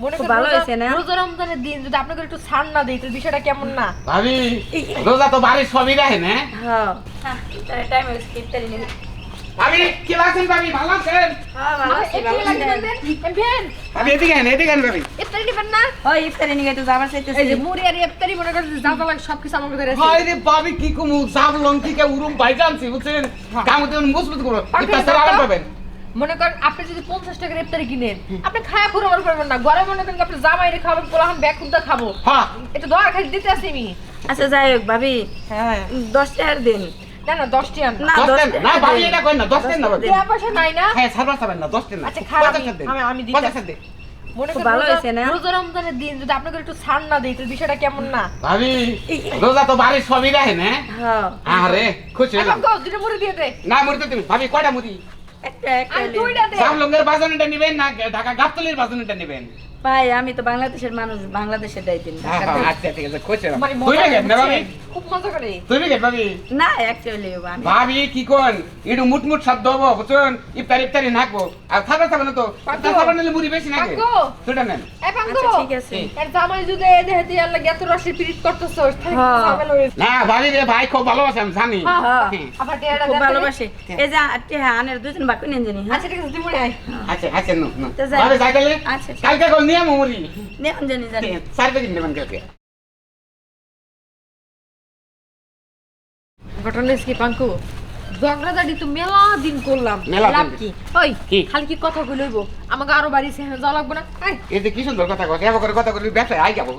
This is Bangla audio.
খুব ভালো হয়েছে না? রোজা রমজানের দিন যদি আপনাকে একটু ছাড় না দেই তো বিষয়টা কেমন না? ভাবি রোজা তো বাড়ির সবই রাখে না। হ্যাঁ টাইম হয়েছে ইফতারি নিয়ে। ভাবি কি আছেন ভাবি, ভালো আছেন? হ্যাঁ ভালো আছি, ভালো আছি। ভাবি এদিকে আন, এদিকে আন ভাবি। ইফতারি দিবেন না? ওই ইফতারি নিয়ে তো যাবার চাইতেছি। এই যে মুড়ি আর ইফতারি মনে করেন যা যা লাগে সবকিছু আমাকে ধরে হায় রে ভাবি কি কমু জাবলং কি কে উরুম ভাই জানছি বুঝছেন, কামতে মজবুত করো ইফতার ছাড়া আরাম পাবেন। মনে করেন আপনি যদি 50 টাকার ইফতারি কিনেন আপনি খায়া পুরো পারবেন না, ঘরে মনে করেন আপনি জামাইরে খাবেন, পোলাহান ব্যাগ খুঁজতে খাবো, হ্যাঁ এটা দোয়া খাই দিতে আসি আমি। আচ্ছা যাই হোক ভাবি, হ্যাঁ 10 টাকার দিন। না না 10 টি আন না 10 10 টাকা না ভাবি, এটা কই না 10 টাকা না ভাবি। টাকা পয়সা নাই না। হ্যাঁ ছাড়বার ছাড়বেন না 10 টাকা না। আচ্ছা খারাপ 50 টাকা দেন। আমি দিতে 50 টাকা দেন। মনে খুব করেন ভালো হয়েছে না? রোজা রমজানের দিন যদি আপনাকে একটু ছাড় না দেই তো বিষয়টা কেমন না? ভাবি রোজা তো বাড়ির সবই রাখে না। হ্যাঁ আরে খুশি হলাম। এখন কও দুটো মুড়ি দিয়ে দে। না মুড়ি তো তুমি ভাবি কয়টা মুড়ি? একটা আমি দুইটা দে। জামলঙ্গের বাজানটা নেবেন না ঢাকা গাবতলির বাজানটা নেবেন? ভাই আমি তো বাংলাদেশের মানুষ, বাংলাদেশে দেই দিন। আচ্ছা ঠিক আছে খুশি হলাম। মানে তুই মজা গেট না ভাবি? খুব মজা করে। তুই গেট ভাবি? না অ্যাকচুয়ালি আমি ভাবি কি কোন একটু মুটমুট শব্দ হবো বুঝছেন, ইফতারি নাকবো আর খাবার খাবে না তো, ইফতার খাবার নিলে মুড়ি বেশি নাকি পাকো। সেটা নেন। এই পাঙ্গো আচ্ছা ঠিক আছে। এর জামাই যদি এই দেহে দিয়ে আল্লাহ এত রসের পিরিত করতেছ তাহলে হ্যাঁ। ঝামেলা হয়েছে। না ভাবি রে ভাই খুব ভালোবাসে আমি জানি। হ্যাঁ হ্যাঁ। আবার টেয়াটা খুব দেন। ভালোবাসে। এই যে হ্যাঁ আনের দুজন বাকি নেন জানি। হ্যাঁ আচ্ছা ঠিক আছে তুই মুড়ি আয়। আচ্ছা আচ্ছা নো নো তো যাই। ভাবি যাই তাহলে আচ্ছা, আচ্ছা। কালকে কল নিয়ে মুড়ি নেন জানি জানি। 4 প্যাকেট নেবেন কালকে। ঘটনা কি পাঙ্কু ঝগড়াঝাটি তো মেলা দিন করলাম, মেলা লাভ দিন। কি? ওই কি? খালি কি কথা কইলইব, আমাকে আরো বাড়ি যাওয়া লাগবে না? আয় এই যে কি সুন্দর কথা কয়, এবার করে কথা করি ব্যবসায় আই যাবো।